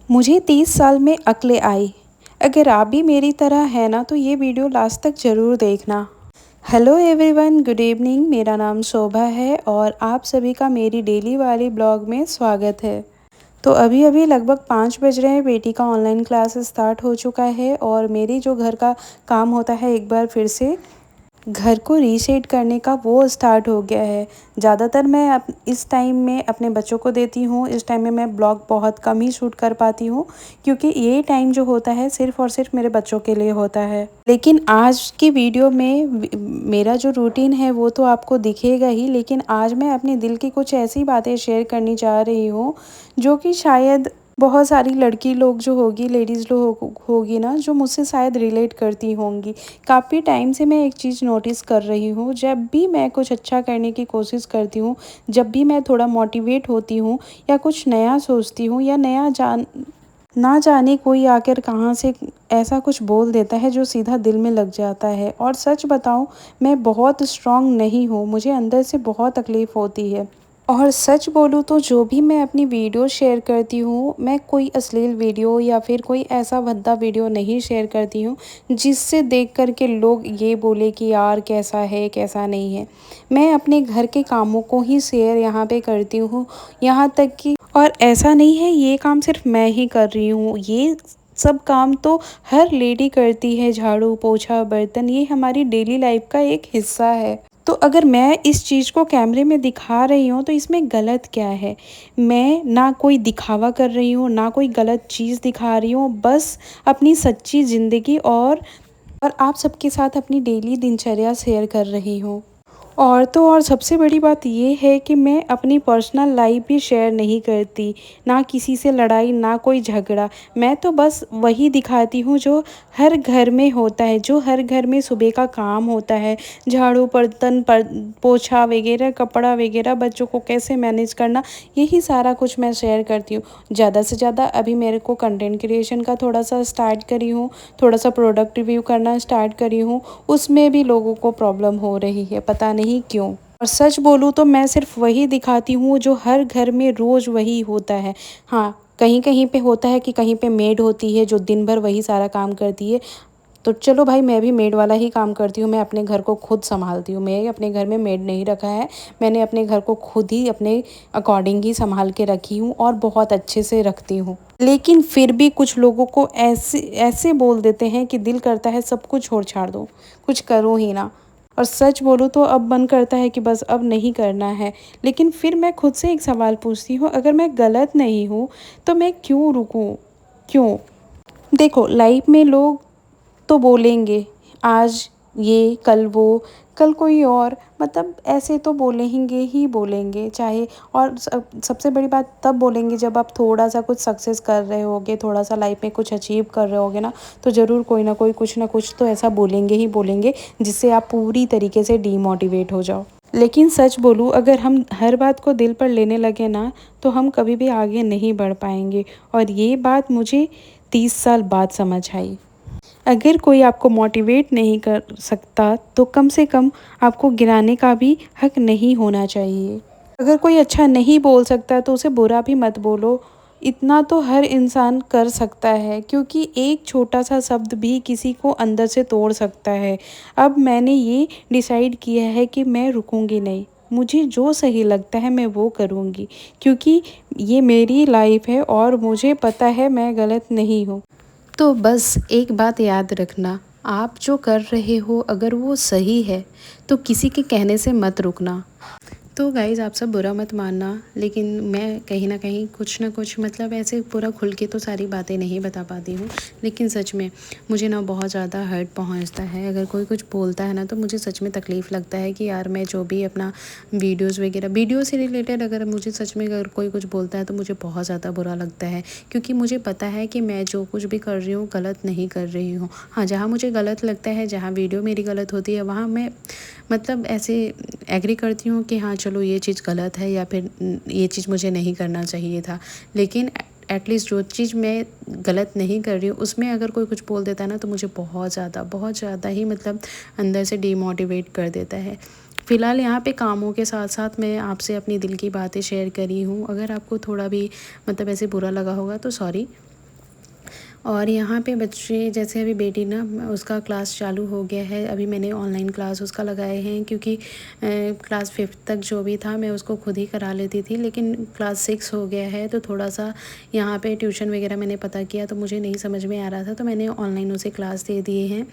मुझे 30 साल में अक्लें आई। अगर आप भी मेरी तरह हैं ना तो ये वीडियो लास्ट तक ज़रूर देखना। Hello everyone, good evening. मेरा नाम शोभा है और आप सभी का मेरी डेली वाली ब्लॉग में स्वागत है। तो अभी अभी लगभग 5 बज रहे हैं। बेटी का ऑनलाइन क्लास स्टार्ट हो चुका है और मेरी जो घर का काम होता है एक बार फिर से घर को रीसेट करने का वो स्टार्ट हो गया है। ज़्यादातर मैं इस टाइम में अपने बच्चों को देती हूँ। इस टाइम में मैं ब्लॉग बहुत कम ही शूट कर पाती हूँ क्योंकि ये टाइम जो होता है सिर्फ़ और सिर्फ मेरे बच्चों के लिए होता है। लेकिन आज की वीडियो में मेरा जो रूटीन है वो तो आपको दिखेगा ही, लेकिन आज मैं अपने दिल की कुछ ऐसी बातें शेयर करनी चाह रही हूँ जो कि शायद बहुत सारी लड़की लोग जो होगी, लेडीज़ लोग होगी ना, जो मुझसे शायद रिलेट करती होंगी। काफ़ी टाइम से मैं एक चीज़ नोटिस कर रही हूँ, जब भी मैं कुछ अच्छा करने की कोशिश करती हूँ, जब भी मैं थोड़ा मोटिवेट होती हूँ या कुछ नया सोचती हूँ या ना जाने कोई आकर कहाँ से ऐसा कुछ बोल देता है जो सीधा दिल में लग जाता है। और सच बताऊँ, मैं बहुत स्ट्रॉन्ग नहीं हूँ, मुझे अंदर से बहुत तकलीफ़ होती है। और सच बोलूँ तो जो भी मैं अपनी वीडियो शेयर करती हूँ, मैं कोई अश्लील वीडियो या फिर कोई ऐसा भद्दा वीडियो नहीं शेयर करती हूँ जिससे देख कर के लोग ये बोले कि यार कैसा है कैसा नहीं है। मैं अपने घर के कामों को ही शेयर यहाँ पे करती हूँ, यहाँ तक कि और ऐसा नहीं है ये काम सिर्फ मैं ही कर रही हूँ, ये सब काम तो हर लेडी करती है। झाड़ू पोछा बर्तन, ये हमारी डेली लाइफ का एक हिस्सा है। तो अगर मैं इस चीज़ को कैमरे में दिखा रही हूँ तो इसमें गलत क्या है? मैं ना कोई दिखावा कर रही हूँ, ना कोई गलत चीज़ दिखा रही हूँ, बस अपनी सच्ची ज़िंदगी और आप सबके साथ अपनी डेली दिनचर्या शेयर कर रही हूँ। और तो और सबसे बड़ी बात ये है कि मैं अपनी पर्सनल लाइफ भी शेयर नहीं करती, ना किसी से लड़ाई, ना कोई झगड़ा। मैं तो बस वही दिखाती हूँ जो हर घर में होता है, जो हर घर में सुबह का काम होता है। झाड़ू, बर्तन, पोछा वगैरह, कपड़ा वगैरह, बच्चों को कैसे मैनेज करना, यही सारा कुछ मैं शेयर करती हूँ। ज़्यादा से ज़्यादा अभी मेरे को कंटेंट क्रिएशन का थोड़ा सा स्टार्ट करी हूँ, थोड़ा सा प्रोडक्ट रिव्यू करना स्टार्ट करी हूँ, उसमें भी लोगों को प्रॉब्लम हो रही है, पता नहीं क्यों। और सच बोलूँ तो मैं सिर्फ वही दिखाती हूँ जो हर घर में रोज़ वही होता है। हाँ, कहीं कहीं पे होता है कि कहीं पे मेड होती है जो दिन भर वही सारा काम करती है। तो चलो भाई, मैं भी मेड वाला ही काम करती हूँ, मैं अपने घर को खुद संभालती हूँ। मैं अपने घर में मेड नहीं रखा है, मैंने अपने घर को खुद ही अपने अकॉर्डिंग ही संभाल के रखी हूँ और बहुत अच्छे से रखती हूँ। लेकिन फिर भी कुछ लोगों को ऐसे ऐसे बोल देते हैं कि दिल करता है सब कुछ छोड़ छाड़ दो, कुछ करो ही ना। और सच बोलूँ तो अब मन करता है कि बस अब नहीं करना है। लेकिन फिर मैं खुद से एक सवाल पूछती हूँ, अगर मैं गलत नहीं हूँ तो मैं क्यों रुकूँ? क्यों? देखो, लाइफ में लोग तो बोलेंगे, आज ये कल वो, कल कोई और, मतलब ऐसे तो बोलेंगे ही बोलेंगे। चाहे और सबसे बड़ी बात तब बोलेंगे जब आप थोड़ा सा कुछ सक्सेस कर रहे होगे, थोड़ा सा लाइफ में कुछ अचीव कर रहे होगे ना, तो ज़रूर कोई ना कोई कुछ ना कुछ तो ऐसा बोलेंगे ही बोलेंगे जिससे आप पूरी तरीके से डीमोटिवेट हो जाओ। लेकिन सच बोलूँ, अगर हम हर बात को दिल पर लेने लगे ना तो हम कभी भी आगे नहीं बढ़ पाएंगे। और ये बात मुझे 30 साल बाद समझ आई। अगर कोई आपको मोटिवेट नहीं कर सकता तो कम से कम आपको गिराने का भी हक नहीं होना चाहिए। अगर कोई अच्छा नहीं बोल सकता तो उसे बुरा भी मत बोलो। इतना तो हर इंसान कर सकता है, क्योंकि एक छोटा सा शब्द भी किसी को अंदर से तोड़ सकता है। अब मैंने ये डिसाइड किया है कि मैं रुकूंगी नहीं, मुझे जो सही लगता है मैं वो करूँगी, क्योंकि ये मेरी लाइफ है और मुझे पता है मैं गलत नहीं हूँ। तो बस एक बात याद रखना, आप जो कर रहे हो अगर वो सही है तो किसी के कहने से मत रुकना। तो गाइज़, आप सब बुरा मत मानना, लेकिन मैं कहीं ना कहीं कुछ ना कुछ मतलब ऐसे पूरा खुल के तो सारी बातें नहीं बता पाती हूँ। लेकिन सच में मुझे ना बहुत ज़्यादा हर्ट पहुँचता है अगर कोई कुछ बोलता है ना, तो मुझे सच में तकलीफ़ लगता है कि यार मैं जो भी अपना वीडियोज़ वगैरह, वीडियो से रिलेटेड अगर मुझे सच में अगर कोई कुछ बोलता है तो मुझे बहुत ज़्यादा बुरा लगता है, क्योंकि मुझे पता है कि मैं जो कुछ भी कर रही हूँ गलत नहीं कर रही हूँ। हाँ, जहाँ मुझे गलत लगता है, जहाँ वीडियो मेरी गलत होती है, वहाँ मैं मतलब ऐसे एग्री करती हूँ कि हाँ चलो ये चीज़ गलत है या फिर ये चीज़ मुझे नहीं करना चाहिए था। लेकिन एटलीस्ट जो चीज़ मैं गलत नहीं कर रही हूँ उसमें अगर कोई कुछ बोल देता है ना, तो मुझे बहुत ज़्यादा ही मतलब अंदर से डीमोटिवेट कर देता है। फ़िलहाल यहाँ पे कामों के साथ साथ मैं आपसे अपनी दिल की बातें शेयर करी हूँ। अगर आपको थोड़ा भी मतलब ऐसे बुरा लगा होगा तो सॉरी। और यहाँ पे बच्चे जैसे अभी बेटी ना उसका क्लास चालू हो गया है। अभी मैंने ऑनलाइन क्लास उसका लगाए हैं क्योंकि क्लास 5 तक जो भी था मैं उसको खुद ही करा लेती थी, लेकिन क्लास 6 हो गया है तो थोड़ा सा यहाँ पे ट्यूशन वगैरह मैंने पता किया तो मुझे नहीं समझ में आ रहा था, तो मैंने ऑनलाइन उसे क्लास दे दिए हैं।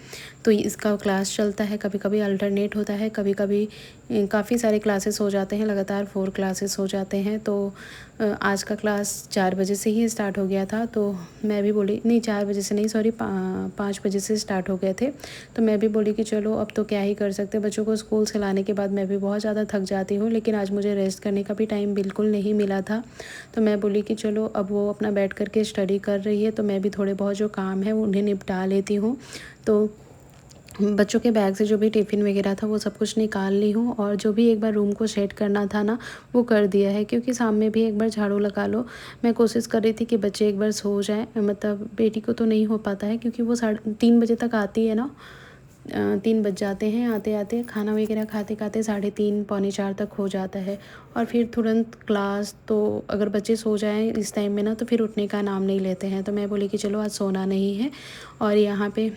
तो इसका क्लास चलता है, कभी कभी अल्टरनेट होता है, कभी कभी काफ़ी सारे क्लासेस हो जाते हैं, लगातार 4 क्लासेस हो जाते हैं। तो आज का क्लास 4 बजे से ही स्टार्ट हो गया था, तो मैं भी बोली नहीं 4 बजे से नहीं, सॉरी 5 बजे से स्टार्ट हो गए थे। तो मैं भी बोली कि चलो अब तो क्या ही कर सकते, बच्चों को स्कूल से लाने के बाद मैं भी बहुत ज़्यादा थक जाती हूँ, लेकिन आज मुझे रेस्ट करने का भी टाइम बिल्कुल नहीं मिला था। तो मैं बोली कि चलो अब वो अपना बैठ कर के स्टडी कर रही है तो मैं भी थोड़े बहुत जो काम है उन्हें निपटा लेती हूँ। तो बच्चों के बैग से जो भी टिफ़िन वगैरह था वो सब कुछ निकाल ली हूँ, और जो भी एक बार रूम को सेट करना था ना वो कर दिया है, क्योंकि सामने भी एक बार झाड़ू लगा लो। मैं कोशिश कर रही थी कि बच्चे एक बार सो जाएं, मतलब बेटी को तो नहीं हो पाता है क्योंकि वो 3:30 बजे तक आती है ना, 3 बज जाते हैं आते आते, खाना वगैरह खाते खाते 3:30 पौने 4 तक हो जाता है। और फिर तुरंत क्लास, तो अगर बच्चे सो जाएं इस टाइम में ना तो फिर उठने का नाम नहीं लेते हैं। तो मैं बोली कि चलो आज सोना नहीं है। और यहाँ पे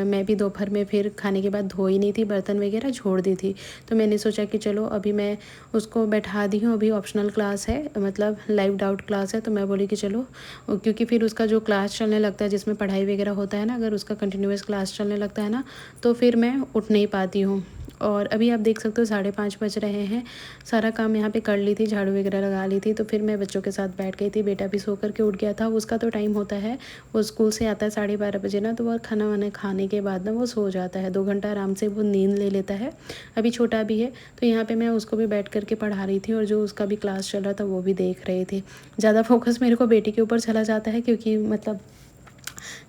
मैं भी दोपहर में फिर खाने के बाद धोई नहीं थी, बर्तन वगैरह छोड़ दी थी। तो मैंने सोचा कि चलो अभी मैं उसको बैठा दी हूँ, अभी ऑप्शनल क्लास है, मतलब लाइव डाउट क्लास है। तो मैं बोली कि चलो, क्योंकि फिर उसका जो क्लास चलने लगता है जिसमें पढ़ाई वगैरह होता है ना, अगर उसका कंटिन्यूअस क्लास चलने लगता है ना तो फिर मैं उठ नहीं पाती हूँ। और अभी आप देख सकते हो 5:30 बज रहे हैं। सारा काम यहाँ पे कर ली थी, झाड़ू वगैरह लगा ली थी, तो फिर मैं बच्चों के साथ बैठ गई थी। बेटा भी सो कर के उठ गया था, उसका तो टाइम होता है, वो स्कूल से आता है 12:30 बजे ना, तो वह खाना वाना खाने के बाद ना वो सो जाता है, 2 घंटा आराम से वो नींद ले लेता है। अभी छोटा भी है, तो यहाँ पे मैं उसको भी बैठ कर के पढ़ा रही थी और जो उसका भी क्लास चल रहा था वो भी देख रहे थे। ज़्यादा फोकस मेरे को बेटी के ऊपर चला जाता है क्योंकि मतलब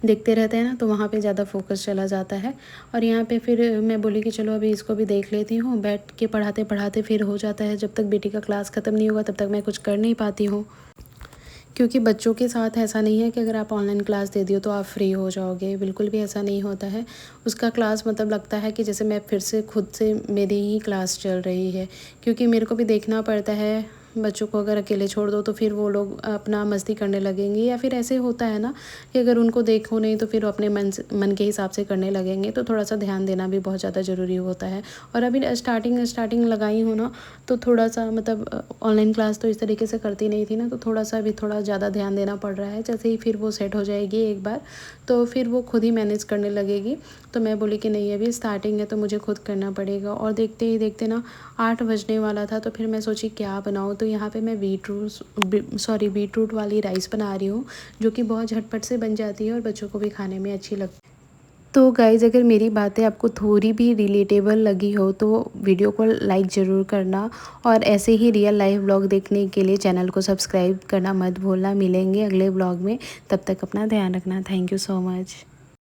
देखते रहते हैं ना, तो वहाँ पे ज़्यादा फोकस चला जाता है। और यहाँ पे फिर मैं बोली कि चलो अभी इसको भी देख लेती हूँ, बैठ के पढ़ाते पढ़ाते फिर हो जाता है, जब तक बेटी का क्लास ख़त्म नहीं होगा तब तक मैं कुछ कर नहीं पाती हूँ। क्योंकि बच्चों के साथ ऐसा नहीं है कि अगर आप ऑनलाइन क्लास दे दियो तो आप फ्री हो जाओगे, बिल्कुल भी ऐसा नहीं होता है। उसका क्लास मतलब लगता है कि जैसे मैं फिर से खुद से मेरी ही क्लास चल रही है, क्योंकि मेरे को भी देखना पड़ता है। बच्चों को अगर अकेले छोड़ दो तो फिर वो लोग अपना मस्ती करने लगेंगे, या फिर ऐसे होता है ना कि अगर उनको देखो नहीं तो फिर वो अपने मन के हिसाब से करने लगेंगे, तो थोड़ा सा ध्यान देना भी बहुत ज़्यादा ज़रूरी होता है। और अभी स्टार्टिंग लगाई हूँ ना, तो थोड़ा सा मतलब ऑनलाइन क्लास तो इस तरीके से करती नहीं थी ना, तो थोड़ा सा अभी थोड़ा ज़्यादा ध्यान देना पड़ रहा है। जैसे ही फिर वो सेट हो जाएगी एक बार तो फिर वो खुद ही मैनेज करने लगेगी। तो मैं बोली कि नहीं अभी स्टार्टिंग है तो मुझे खुद करना पड़ेगा। और देखते ही देखते ना 8 बजने वाला था, तो फिर मैं सोची क्या बनाऊँ, तो यहाँ पे मैं बीटरूट वाली राइस बना रही हूँ, जो कि बहुत झटपट से बन जाती है और बच्चों को भी खाने में अच्छी लगती है। तो गाइज़ अगर मेरी बातें आपको थोड़ी भी रिलेटेबल लगी हो तो वीडियो को लाइक ज़रूर करना, और ऐसे ही रियल लाइफ व्लॉग देखने के लिए चैनल को सब्सक्राइब करना मत भूलना। मिलेंगे अगले व्लॉग में, तब तक अपना ध्यान रखना। Thank you so much.